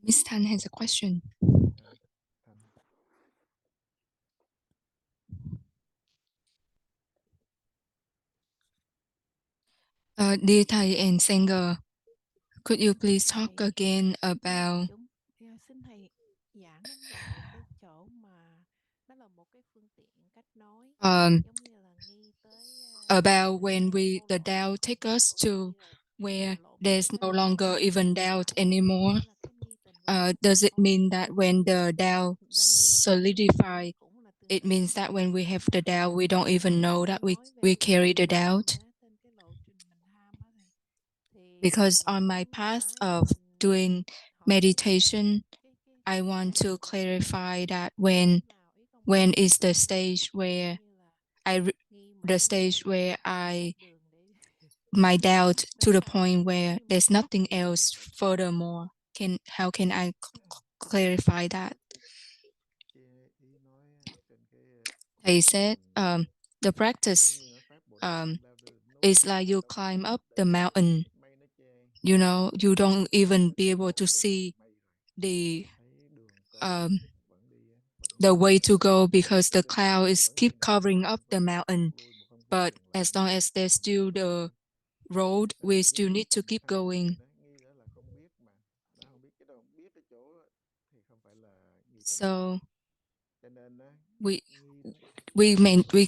Miss Tan has a question. Dear Thầy and Sanger, could you please talk again about Xin thầy giảng lại cái chỗ mà nó là một cái phương tiện cách nói, giống như là nghi tới about when the doubt take us to where there's no longer even doubt anymore? Does it mean that when the doubt solidify, it means that when we have the doubt, we don't even know that we carry the doubt? Because on my path of doing meditation, I want to clarify that when is the stage where my doubt to the point where there's nothing else furthermore. How can I clarify that? He said the practice is like you climb up the mountain. You know, you don't even be able to see the way to go because the cloud is keep covering up the mountain. But as long as there's still the road, we still need to keep going. So we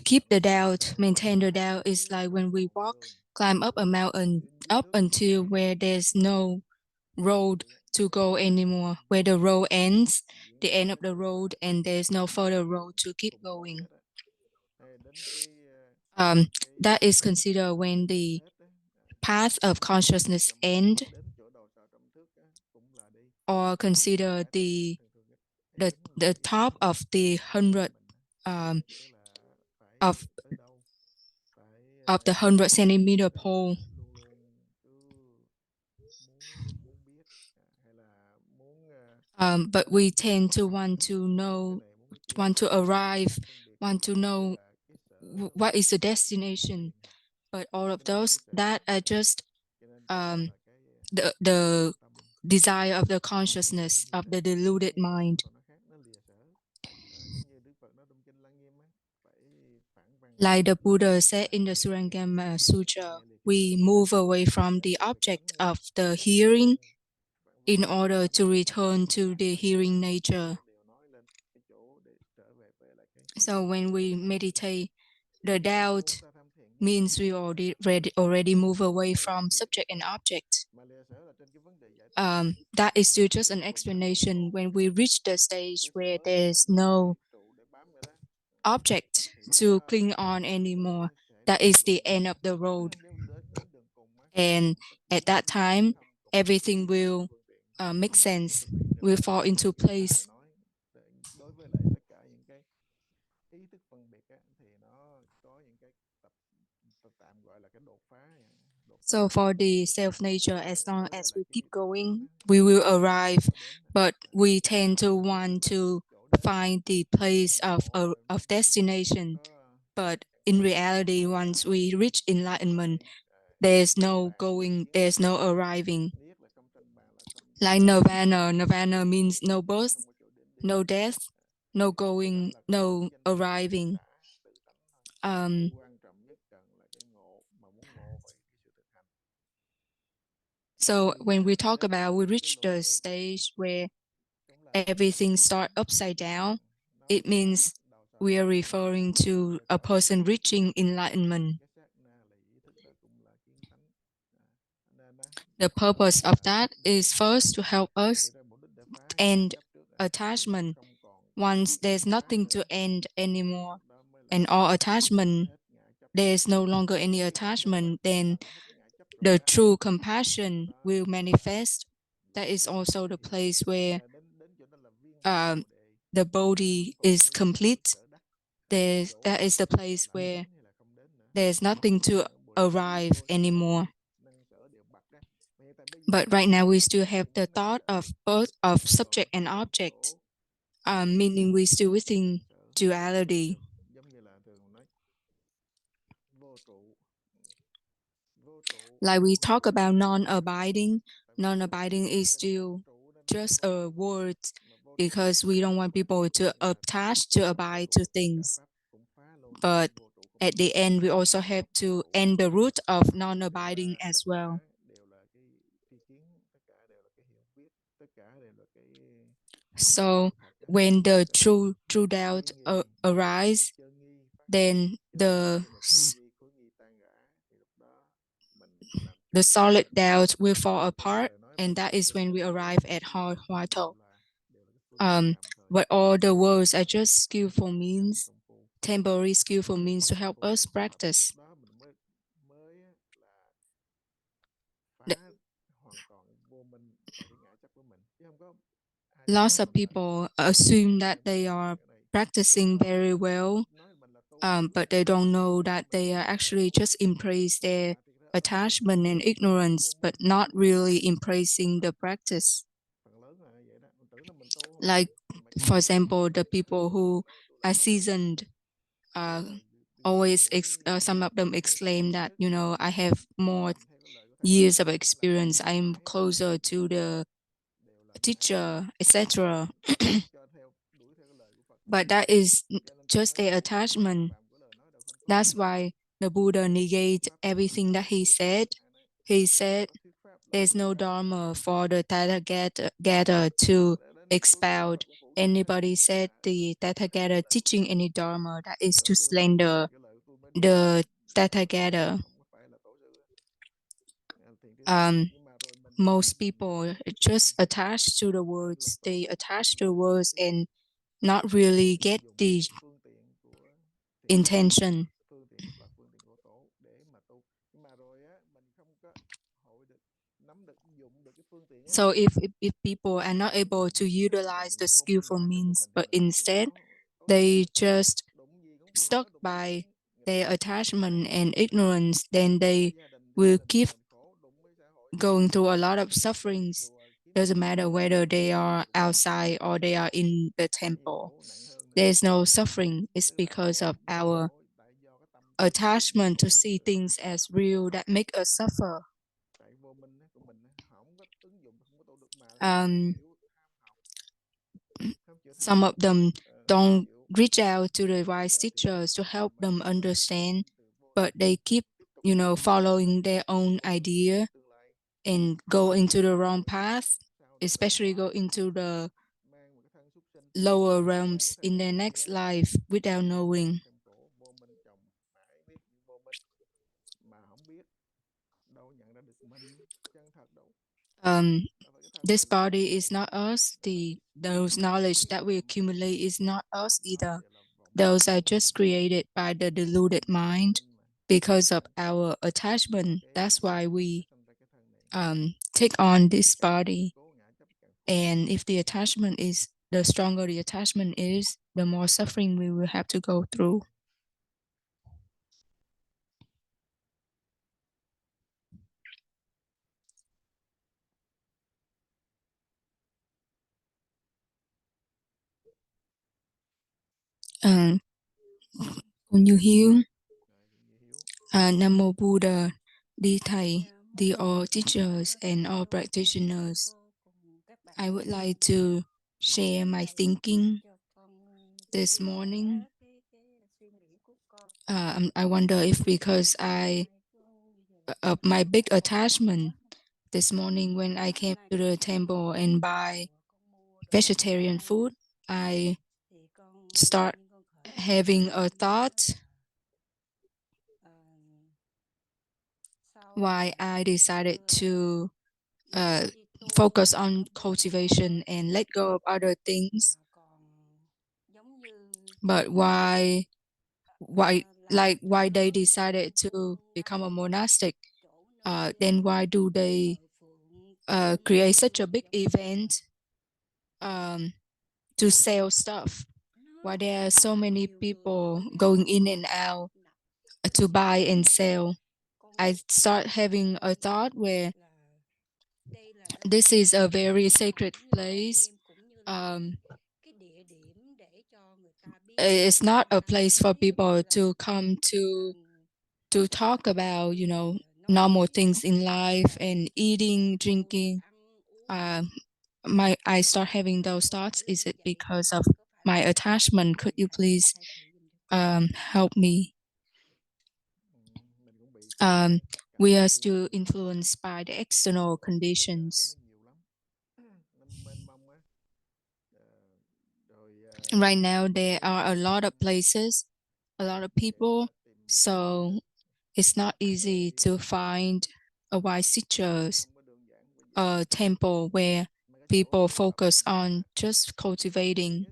keep the doubt, maintain the doubt. Is like when we climb up a mountain, up until where there's no road to go anymore, where the road ends, the end of the road, and there's no further road to keep going. That is considered when the path of consciousness end, or consider the top of the 100 of the 100 centimeter pole. But we tend to want to know, want to arrive, want to know what is the destination. But all of those that are just the desire of the consciousness of the deluded mind. Like the Buddha said in the Surangama Sutra, we move away from the object of the hearing in order to return to the hearing nature. So when we meditate, the doubt means we already move away from subject and object. That is still just an explanation. When we reach the stage where there's no object to cling on anymore, that is the end of the road. And at that time, everything will make sense, will fall into place. So for the self nature, as long as we keep going, we will arrive, but we tend to want to find the place of destination. But in reality, once we reach enlightenment, there's no going, there's no arriving. Like nirvana, nirvana means no birth, no death, no going, no arriving. So when we talk about we reach the stage where everything starts upside down, it means we are referring to a person reaching enlightenment. The purpose of that is first to help us end attachment. Once there's nothing to end anymore and all attachment, there's no longer any attachment, then the true compassion will manifest. That is also the place where the body is complete. That is the place where there's nothing to arrive anymore. But right now we still have the thought of both of subject and object, meaning we still within duality. Like we talk about non-abiding is still just a word because we don't want people to attach, to abide to things. But at the end, we also have to end the root of non-abiding as well. So when the true doubt arise, then the solid doubt will fall apart, and that is when we arrive at Hoa Thổ. But all the words are just skillful means, temporary skillful means to help us practice. Lots of people assume that they are practicing very well, but they don't know that they are actually just embrace their attachment and ignorance, but not really embracing the practice. Like, for example, the people who are seasoned, always some of them exclaim that, I have more years of experience, I'm closer to the teacher, etc. But that is just their attachment. That's why the Buddha negate everything that he said. He said there's no Dharma for the Tathagata to expound. Anybody said the Tathagata teaching any Dharma, that is to slander the Tathagata. Most people just attach to the words. They attach to the words and not really get the intention. So if people are not able to utilize the skillful means, but instead they just stuck by their attachment and ignorance, then they will keep going through a lot of sufferings. Doesn't matter whether they are outside or they are in the temple. There's no suffering. It's because of our attachment to see things as real that make us suffer. Some of them don't reach out to the wise teachers to help them understand, but they keep, following their own idea and go into the wrong path, especially go into the lower realms in their next life without knowing. This body is not us. Those knowledge that we accumulate is not us either. Those are just created by the deluded mind because of our attachment. That's why we take on this body. And if the attachment is, the stronger the attachment is, the more suffering we will have to go through. Cùng như hiếu, Nam Mô Buddha, dear thầy, dear all teachers and all practitioners, I would like to share my thinking this morning. I wonder if because of my big attachment this morning when I came to the temple and buy vegetarian food, I start having a thought why I decided to focus on cultivation and let go of other things. But why they decided to become a monastic? Then why do they create such a big event to sell stuff? Why there are so many people going in and out to buy and sell? I start having a thought where this is a very sacred place. It's not a place for people to come to talk about, normal things in life and eating, drinking. I start having those thoughts? Is it because of my attachment? Could you please help me? We are still influenced by the external conditions. Right now, there are a lot of places, a lot of people, so it's not easy to find a wise teachers, a temple where people focus on just cultivating.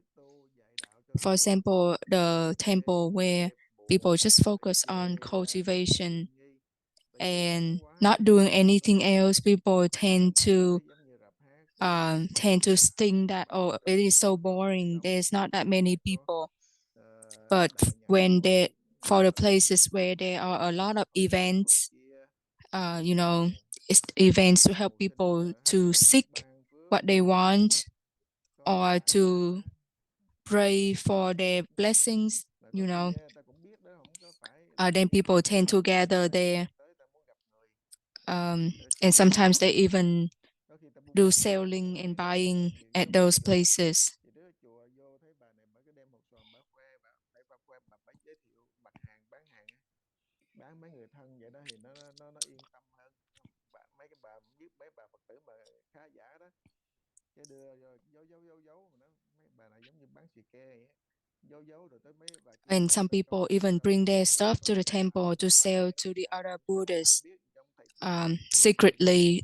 For example, the temple where people just focus on cultivation and not doing anything else, people tend to think that, oh, it is so boring. There's not that many people. But when they for the places where there are a lot of events, you know, it's events to help people to seek what they want or to pray for their blessings, then people tend to gather there. And sometimes they even do selling and buying at those places. And some people even bring their stuff to the temple to sell to the other Buddhists secretly,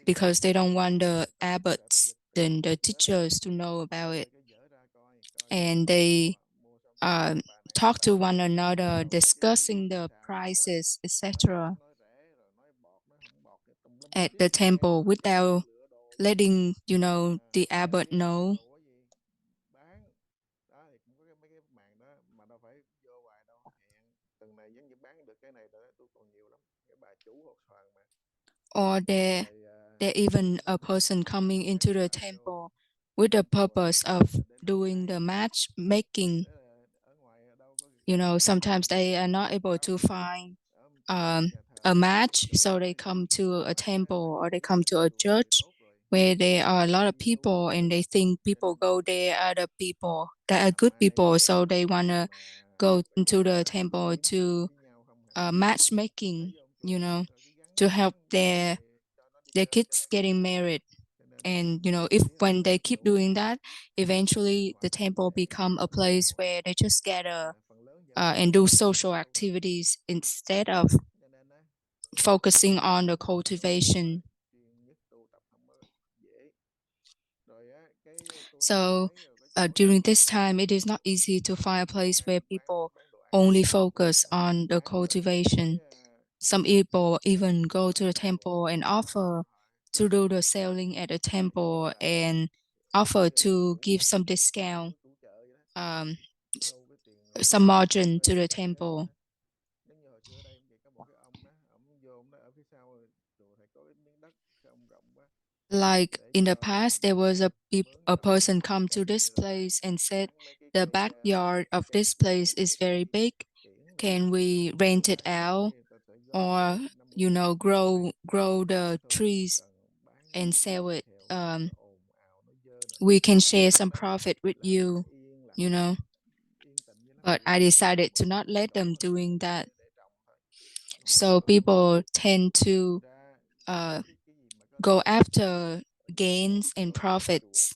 because they don't want the abbots and the teachers to know about it. And they talk to one another, discussing the prices, etc., at the temple without letting the abbot know. Or there even a person coming into the temple with the purpose of doing the matchmaking. Sometimes they are not able to find a match, so they come to a temple or they come to a church where there are a lot of people, and they think people go there are the people that are good people, so they want to go into the temple to matchmaking, to help their kids getting married. And if when they keep doing that, eventually the temple become a place where they just gather and do social activities instead of focusing on the cultivation. So during this time, it is not easy to find a place where people only focus on the cultivation. Some people even go to the temple and offer to do the selling at the temple and offer to give some discount, um, some margin to the temple. Like in the past, there was a person come to this place and said, the backyard of this place is very big. Can we rent it out? Or, grow the trees and sell it. We can share some profit with you, you know. But I decided to not let them doing that. So people tend to go after gains and profits.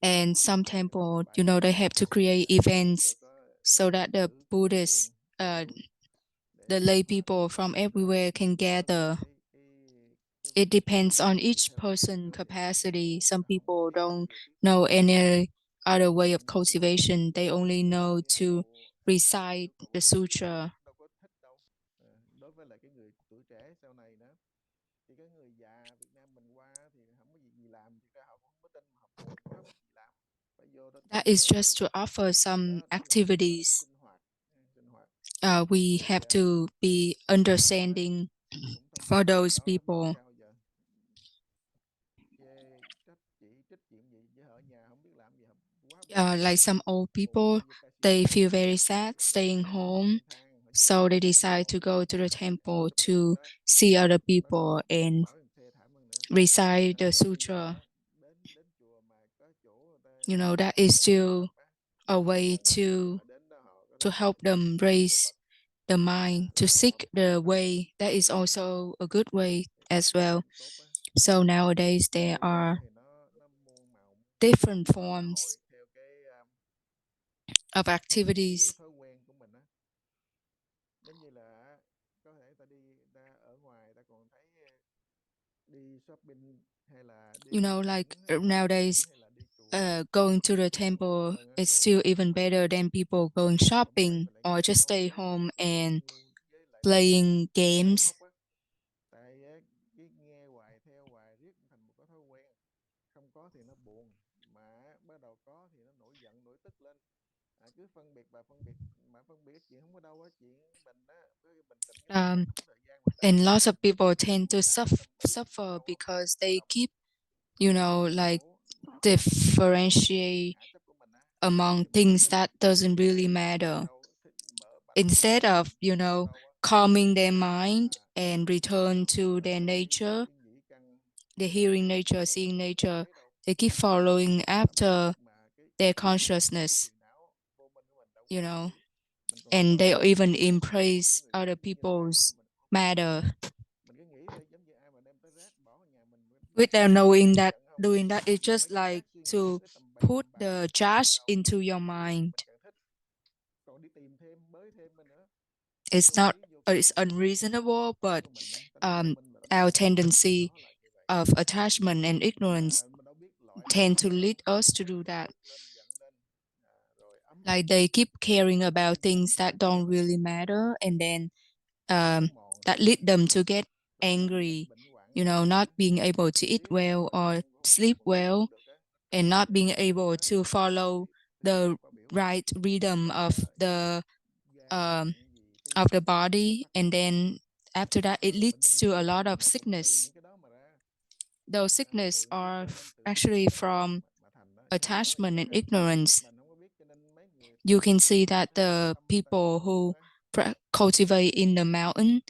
And some temple, they have to create events so that the Buddhists, the lay people from everywhere can gather. It depends on each person capacity. Some people don't know any other way of cultivation. They only know to recite the sutra. That is just to offer some activities. We have to be understanding for those people. Like some old people, they feel very sad staying home, so they decide to go to the temple to see other people and recite the sutra. That is still a way to help them raise the mind to seek the way. That is also a good way as well. So nowadays there are different forms of activities. Like nowadays, going to the temple is still even better than people going shopping or just stay home and playing games. And lots of people tend to suffer because they keep, like differentiate among things that doesn't really matter. Instead of, calming their mind and return to their nature, the hearing nature, seeing nature, they keep following after their consciousness, and they even embrace other people's matter without knowing that doing that is just like to put the judge into your mind. It's not, it's unreasonable, but our tendency of attachment and ignorance tend to lead us to do that. Like they keep caring about things that don't really matter, and then that lead them to get angry, not being able to eat well or sleep well, and not being able to follow the right rhythm um, of the body, and then after that it leads to a lot of sickness. Those sickness are actually from attachment and ignorance. You can see that the people who cultivate in the mountain,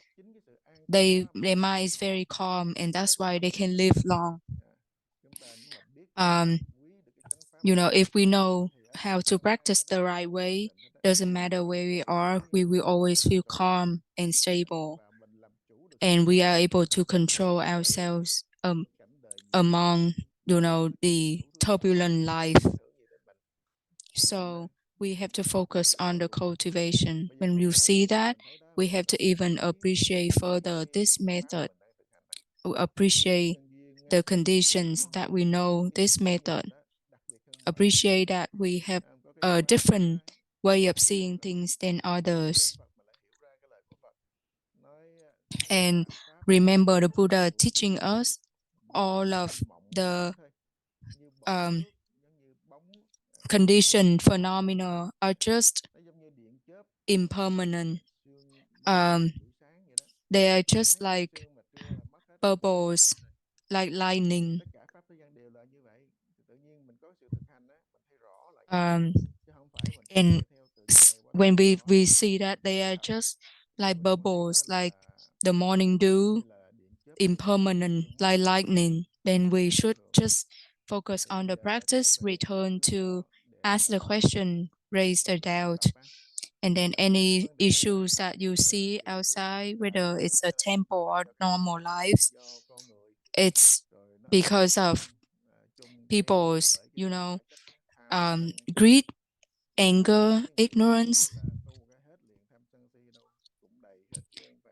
their mind is very calm, and that's why they can live long. um, if we know how to practice the right way, doesn't matter where we are, we will always feel calm and stable, and we are able to control ourselves among the turbulent life. So we have to focus on the cultivation. When you see that, we have to even appreciate further this method, appreciate the conditions that we know this method, appreciate that we have a different way of seeing things than others. And remember the Buddha teaching us all of the um, conditioned phenomena are just impermanent. They are just like bubbles, like lightning. And when we see that they are just like bubbles, like the morning dew, impermanent, like lightning, then we should just focus on the practice, return to ask the question, raise the doubt, and then any issues that you see outside, whether it's a temple or normal lives, it's because of people's, greed, anger, ignorance.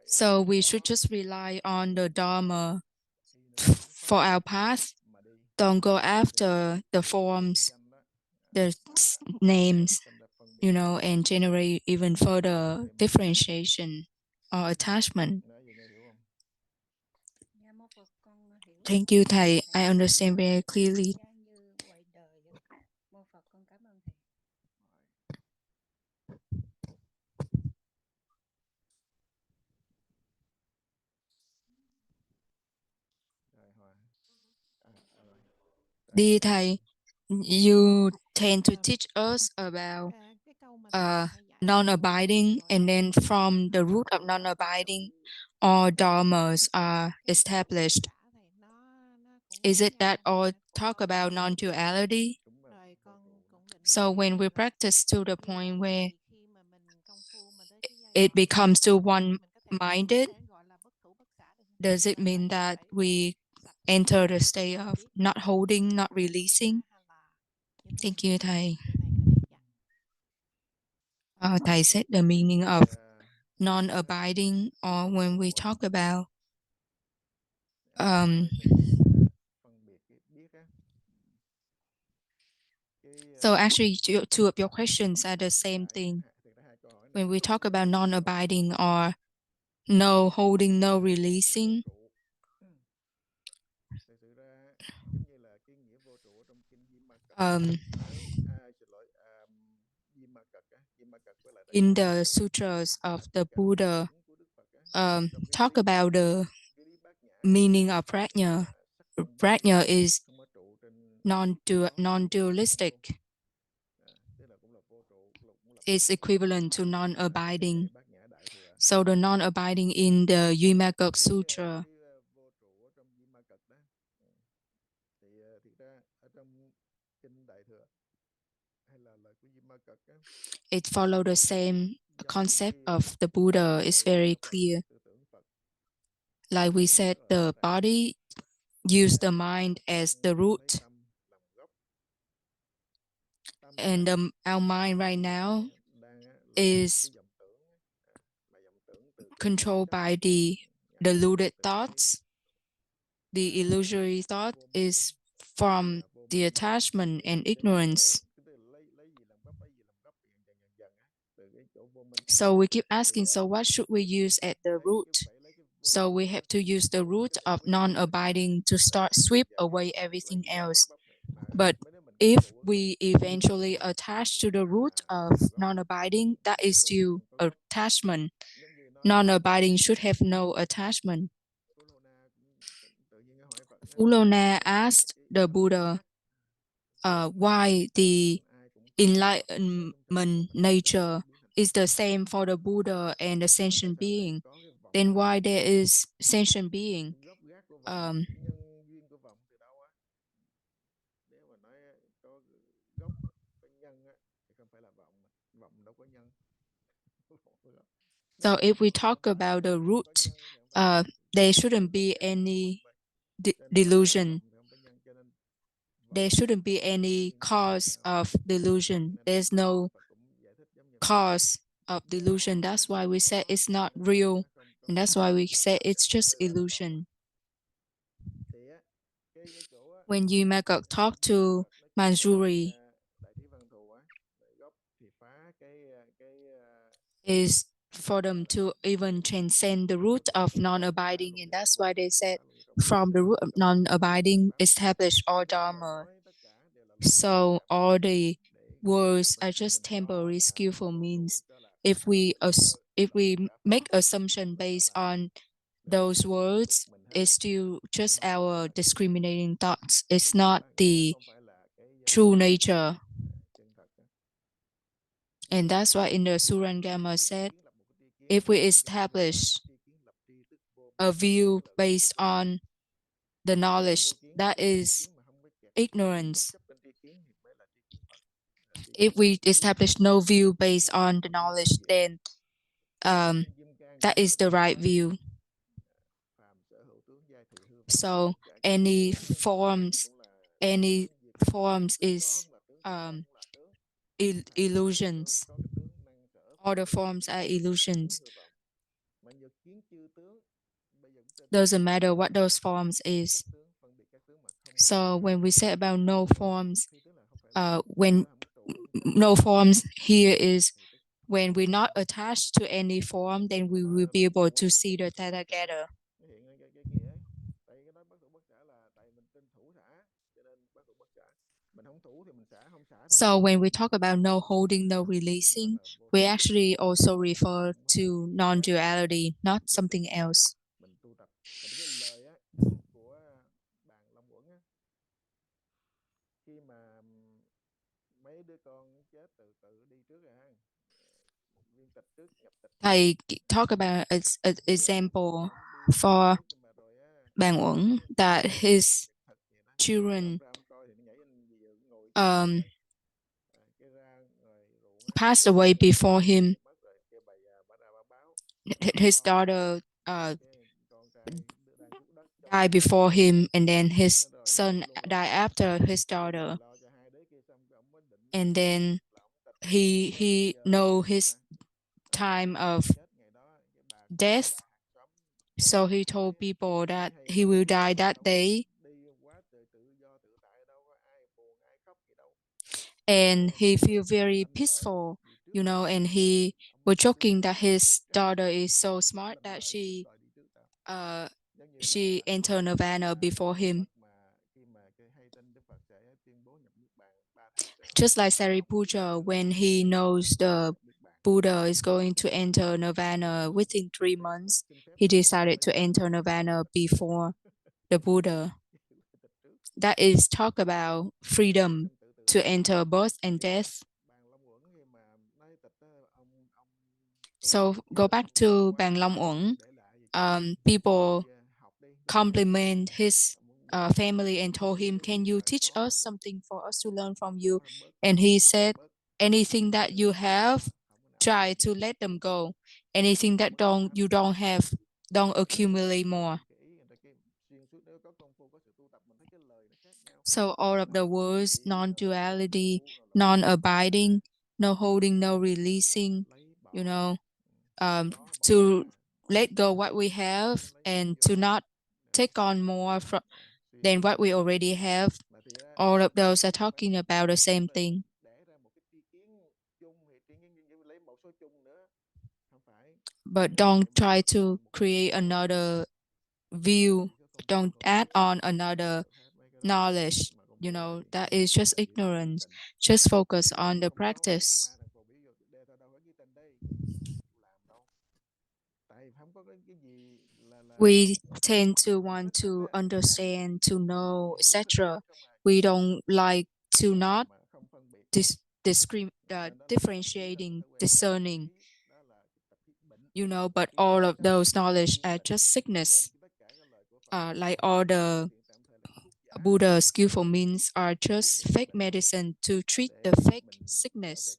So we should just rely on the Dharma for our path. Don't go after the forms, the names, and generate even further differentiation or attachment. Thank you, thầy. I understand very clearly. Dear thầy, you tend to teach us about non-abiding, and then from the root of non-abiding, all dharmas are established. Is it that all talk about non-duality? Rồi con cũng định So hỏi when we là practice to the như point vậy where thì khi mà mình công phu mà tới cái giai it đoạn becomes to mình có thể one-minded, gọi là bất thủ bất xả được không? does it Là mean phải that phải phải we sạch enter the sạch state of biết not là holding, not bất thủ bất releasing? xả hay là như thế nào? Thank you, thầy. Thưa thầy có thể dạ. Thầy said the meaning of non-abiding, or when we talk about so actually two of your questions are the same thing. When we talk about non-abiding or no holding, no releasing, um, in the sutras of the Buddha, talk about the meaning of prajna. Prajna is non-dualistic. It's equivalent to non-abiding. So the non-abiding in the Yimagak Sutra, it follows the same concept of the Buddha. It's very clear. Like we said, the body use the mind as the root. And our mind right now is controlled by the deluded thoughts. The illusory thought is from the attachment and ignorance. So we keep asking, so what should we use at the root? So we have to use the root of non-abiding to start sweep away everything else. But if we eventually attach to the root of non-abiding, that is still attachment. Non-abiding should have no attachment. Fulona asked the Buddha why the enlightenment nature is the same for the Buddha and the sentient being. Then why there is sentient being? So if we talk about the root, there shouldn't be any delusion. There shouldn't be any cause of delusion. There's no cause of delusion. That's why we say it's not real. And that's why we say it's just illusion. When you make a talk to Manjuri, is for them to even transcend the root of non-abiding. And that's why they said from the root of non-abiding, establish all Dharma. So all the words are just temporary skillful means. If we make assumption based on those words, it's still just our discriminating thoughts. It's not the true nature. And that's why in the Surangama said, if we establish a view based on the knowledge, that is ignorance. If we establish no view based on the knowledge, then that is the right view. So any forms is illusions. All the forms are illusions. Doesn't matter what those forms is. So when we say about no forms, when no forms here is when we're not attached to any form, then we will be able to see the Tathagata. So when we talk about no holding, no releasing, we actually also refer to non-duality, not something else. Thầy talk about an example for Bàn Uẩn that his children passed away before him. His daughter died before him, and then his son died after his daughter. And then he know his time of death, so he told people that he will die that day. And he feel very peaceful, and he was joking that his daughter is so smart that she entered nirvana before him. Just like Sariputta, when he knows the Buddha is going to enter nirvana within 3 months, he decided to enter nirvana before the Buddha. That is talk about freedom to enter birth and death. So go back to Bàn Long Uẩn. People compliment his family and told him, "Can you teach us something for us to learn from you?" And he said, "Anything that you have, try to let them go. Anything that you don't have, don't accumulate more." So all of the words, non-duality, non-abiding, no holding, no releasing, to let go what we have and to not take on more than what we already have. All of those are talking about the same thing. But don't try to create another view. Don't add on another knowledge. That is just ignorance. Just focus on the practice. We tend to want to understand, to know, etc. We don't like to not differentiating, discerning, but all of those knowledge are just sickness. Like all the Buddha skillful means are just fake medicine to treat the fake sickness.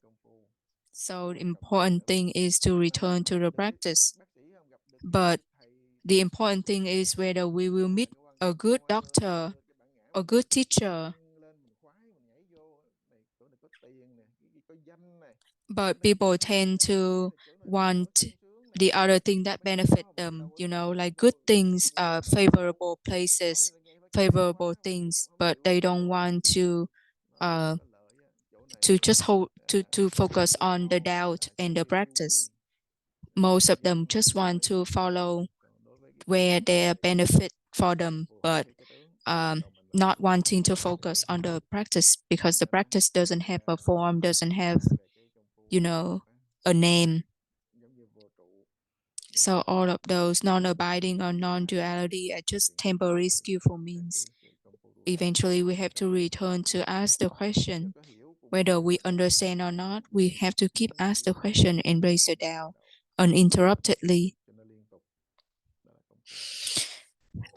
So the important thing is to return to the practice. But the important thing is whether we will meet a good doctor, a good teacher. But people tend to want the other thing that benefit them, like good things, favorable places, favorable things, but they don't want to just hold to focus on the doubt and the practice. Most of them just want to follow where there benefit for them, but not wanting to focus on the practice because the practice doesn't have a form, doesn't have, a name. So all of those non-abiding or non-duality are just temporary skillful means. Eventually, we have to return to ask the question. Whether we understand or not, we have to keep ask the question and raise it down uninterruptedly.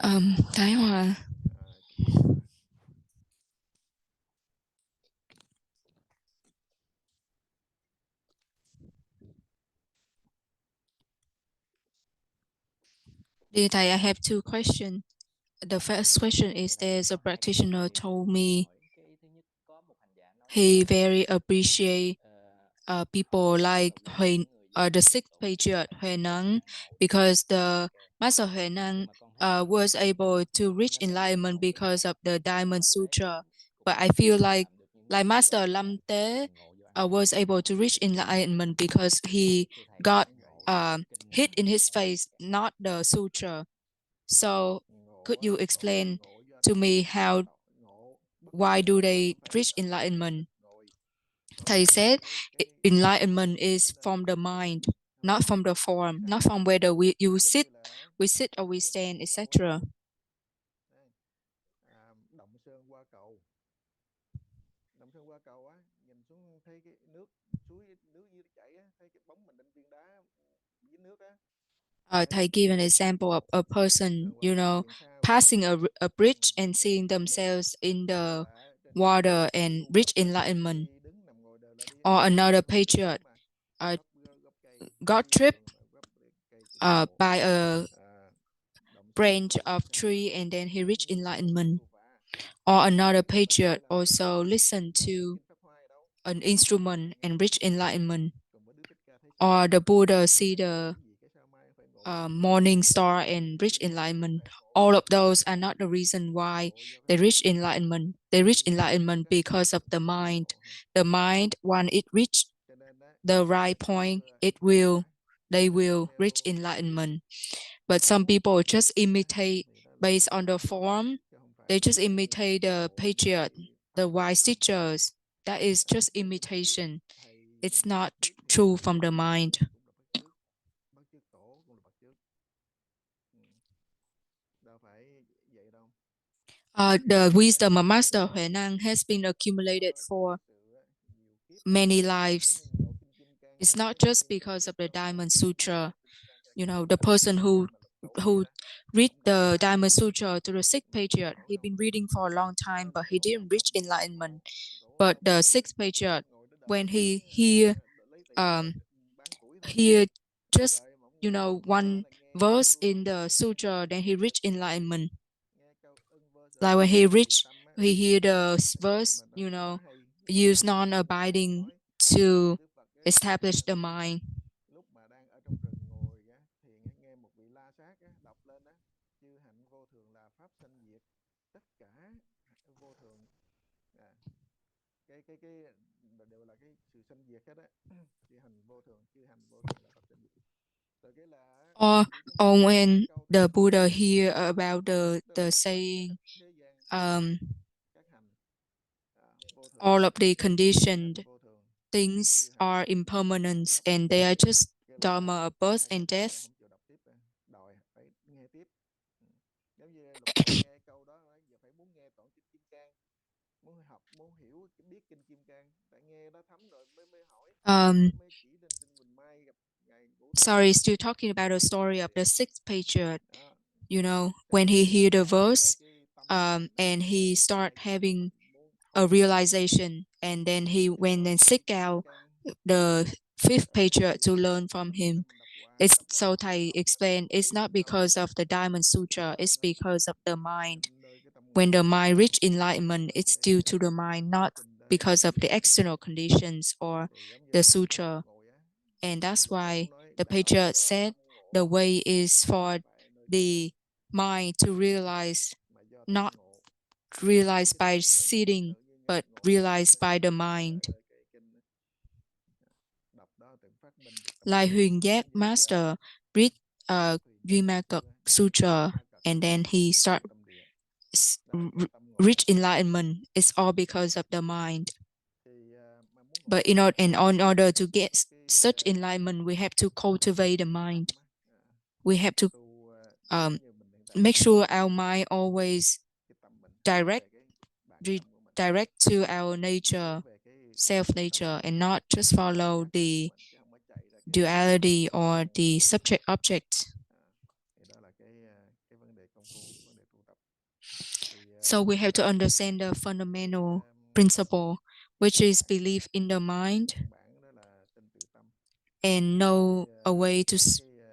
Thái Hòa. Dear Thầy, I have 2 questions. The first question is there's a practitioner told me he very appreciate people like the sixth patriarch Huệ Năng, because the Master Huệ Năng was able to reach enlightenment because of the Diamond Sutra. But I feel like Master Lam Tế was able to reach enlightenment because he got hit in his face, not the sutra. So could you explain to me why do they reach enlightenment? Thầy said enlightenment is from the mind, not from the form, not from whether we sit or we stand, etc. Thầy give an example of a person, passing a bridge and seeing themselves in the water and reach enlightenment. Or another patriot got tripped by a branch of tree and then he reached enlightenment. Or another patriot also listened to an instrument and reached enlightenment. Or the Buddha see the morning star and reach enlightenment. All of those are not the reason why they reach enlightenment. They reach enlightenment because of the mind. The mind, when it reach the right point, they will reach enlightenment. But some people just imitate based on the form. They just imitate the patriot, the wise teachers. That is just imitation. It's not true from the mind. The wisdom of Master Huệ Năng has been accumulated for many lives. It's not just because of the Diamond Sutra. You know, the person who read the Diamond Sutra to the sixth patriot, he'd been reading for a long time, but he didn't reach enlightenment. But the sixth patriot, when he hear just one verse in the sutra, then he reached enlightenment. Like when he hear the verse, use non-abiding to establish the mind. Or when the Buddha hear about the saying, all of the conditioned things are impermanent and they are just Dharma of birth and death. Sorry, still talking about the story of the sixth patriot. When he hear the verse, and he start having a realization, and then he went and seek out the fifth patriot to learn from him. It's so Thầy explained, it's not because of the Diamond Sutra, it's because of the mind. When the mind reach enlightenment, it's due to the mind, not because of the external conditions or the sutra. And that's why the patriarch said the way is for the mind to realize, not realized by sitting, but realized by the mind. Like Huyền Giác Master read Duy Ma Cật Sutra and then he start reach enlightenment. It's all because of the mind. But in order to get such enlightenment, we have to cultivate the mind. We have to make sure our mind always direct to our nature, self-nature, and not just follow the duality or the subject-object. So we have to understand the fundamental principle, which is belief in the mind, and know a way to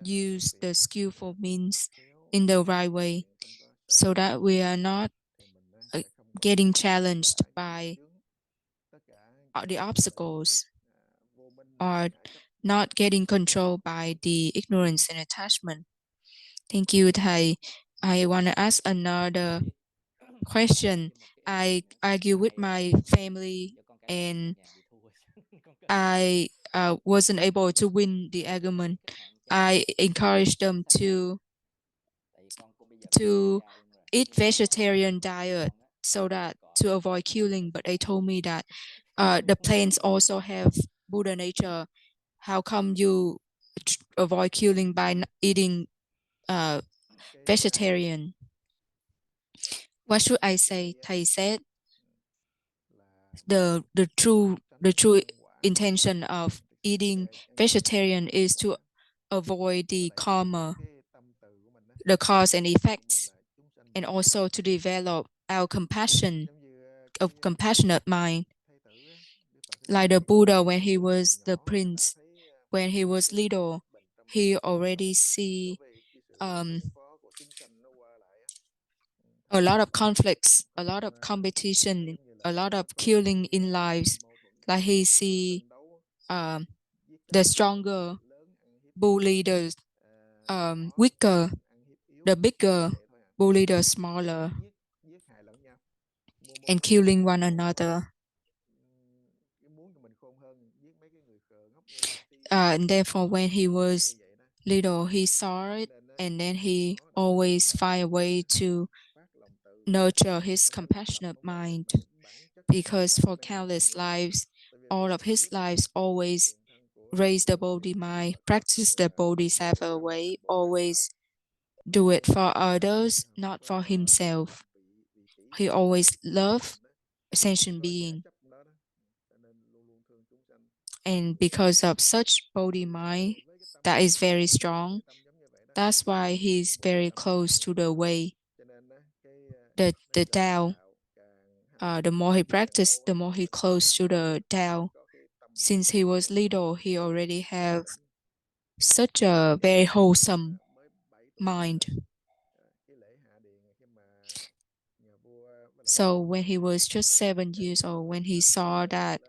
use the skillful means in the right way, so that we are not getting challenged by the obstacles, or not getting controlled by the ignorance and attachment. Thank you, Thầy. I want to ask another question. I argue with my family and I wasn't able to win the argument. I encouraged them to eat vegetarian diet so that to avoid killing, but they told me that the plants also have Buddha nature. How come you avoid killing by eating vegetarian? What should I say? Thầy said the true intention of eating vegetarian is to avoid the karma, the cause and effects. and also to develop our compassionate mind. Like the Buddha, when he was the prince, when he was little, he already see a lot of conflicts, a lot of competition, a lot of killing in lives. Like he see the stronger bully the weaker, the bigger bully the smaller, and killing one another. And therefore, when he was little, he saw it, and then he always find a way to nurture his compassionate mind, because for countless lives, all of his lives always raise the Bodhi mind, practice the Bodhisattva way, always do it for others, not for himself. He always loved sentient being. And because of such Bodhi mind that is very strong, that's why he's very close to the way, the Tao. The more he practiced, the more he close to the Tao. Since he was little, he already have such a very wholesome mind. So when he was just 7 years old, when he saw that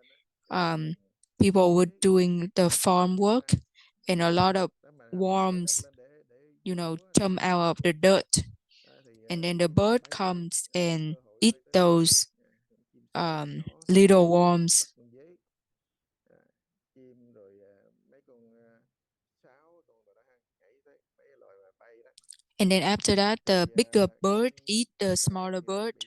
people were doing the farm work and a lot of worms, jump out of the dirt, and then the bird comes and eat those little worms. And then after that, the bigger bird eat the smaller bird.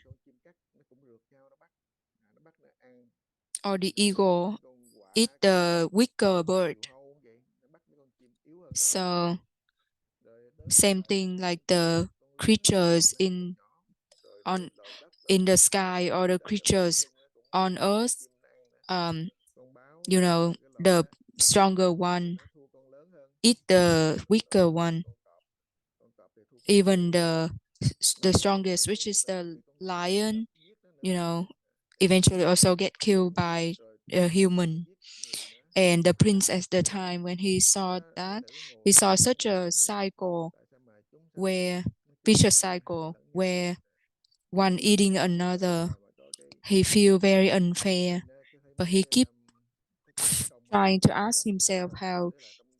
Or the eagle eat the weaker bird. So same thing like the creatures in the sky or the creatures on earth, the stronger one eat the weaker one. Even the strongest, which is the lion, eventually also get killed by a human. And the prince at the time, when he saw that, he saw such a cycle, vicious cycle, where one eating another. He feel very unfair, but he keep trying to ask himself, how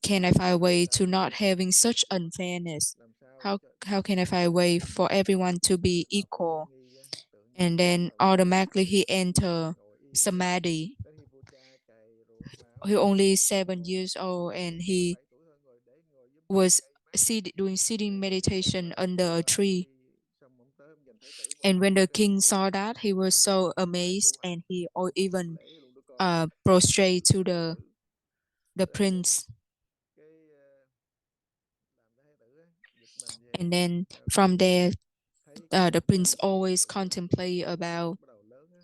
can I find a way to not having such unfairness? How can I find a way for everyone to be equal? And then automatically he enter samadhi. He only 7 years old, and he was doing sitting meditation under a tree. And when the king saw that, he was so amazed, and he even prostrate to the prince. And then from there, the prince always contemplate about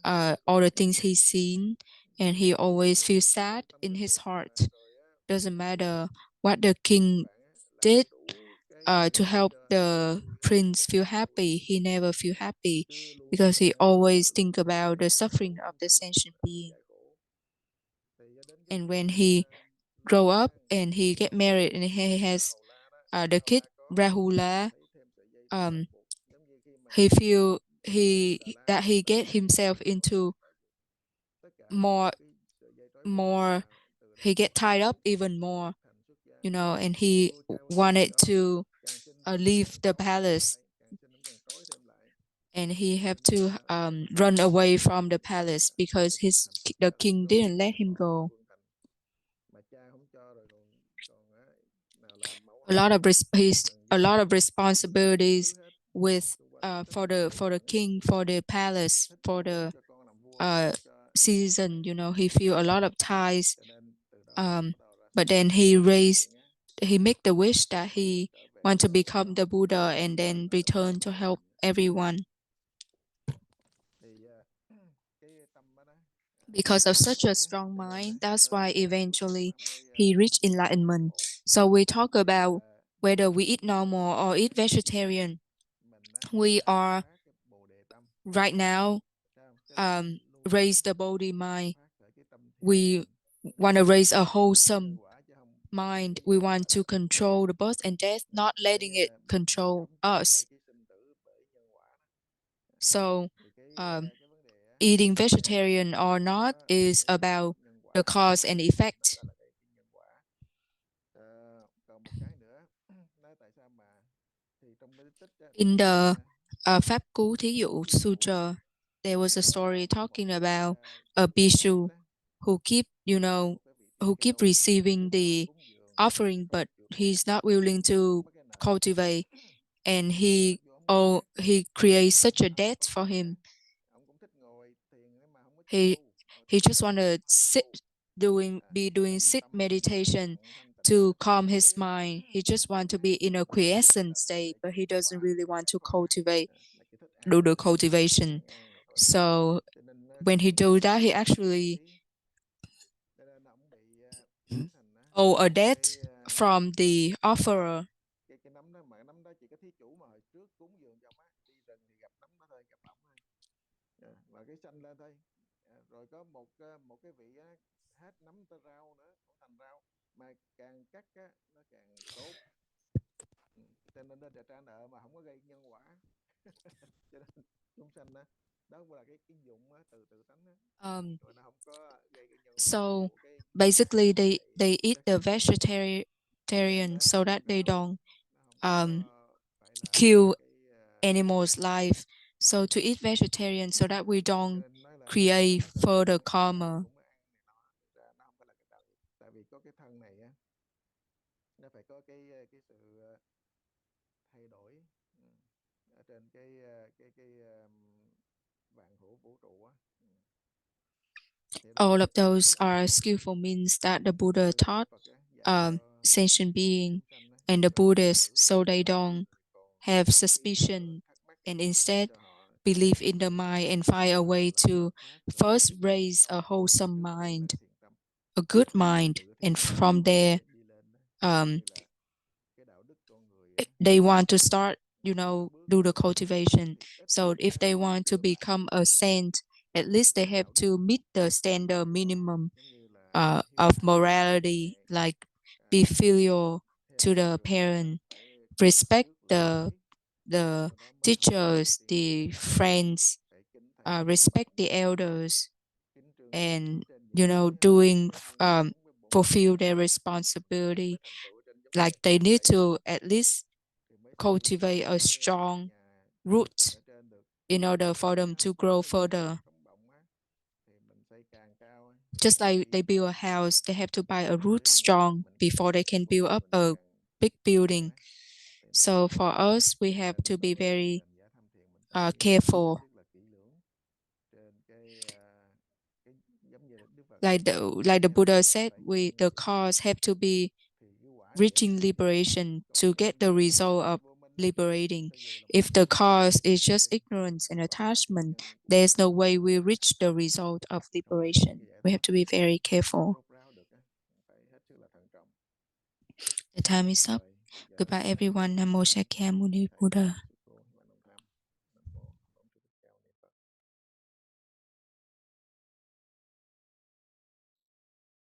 all the things he's seen, and he always feels sad in his heart. Doesn't matter what the king did to help the prince feel happy, he never feel happy, because he always think about the suffering of the sentient being. And when he grow up and he get married and he has the kid Rahula, he feel that he get himself into more, he get tied up even more, and he wanted to leave the palace, and he have to run away from the palace because the king didn't let him go. A lot of responsibilities with for the king, for the palace, for the citizen. He feel a lot of ties, but then he make the wish that he want to become the Buddha and then return to help everyone. Because of such a strong mind, that's why eventually he reached enlightenment. So we talk about whether we eat normal or eat vegetarian. we are right now raise the body mind. We want to raise a wholesome mind. We want to control the birth and death, not letting it control us. So eating vegetarian or not is about the cause and effect. In the Pháp Cú Thí Dụ Sutra, there was a story talking about a bhikshu who keep receiving the offering, but he's not willing to cultivate, and he creates such a debt for him. He just want to be doing sit meditation to calm his mind. He just want to be in a quiescent state, but he doesn't really want to do the cultivation. So when he do that, he actually owe a debt from the offerer. So basically, they eat the vegetarian so that they don't kill animals' life. So to eat vegetarian so that we don't create further karma. All of those are skillful means that the Buddha taught sentient being and the Buddhists so they don't have suspicion and instead believe in the mind and find a way to first raise a wholesome mind, a good mind, and from there they want to start, do the cultivation. So if they want to become a saint, at least they have to meet the standard minimum of morality, like be filial to the parent, respect the teachers, the friends, respect the elders, and doing fulfill their responsibility. Like they need to at least cultivate a strong root in order for them to grow further. Just like they build a house, they have to buy a root strong before they can build up a big building. So for us, we have to be very careful. Like the Buddha said, the cause have to be reaching liberation to get the result of liberating. If the cause is just ignorance and attachment, there's no way we reach the result of liberation. We have to be very careful. The time is up. Goodbye, everyone. Namo Shakyamuni Buddha.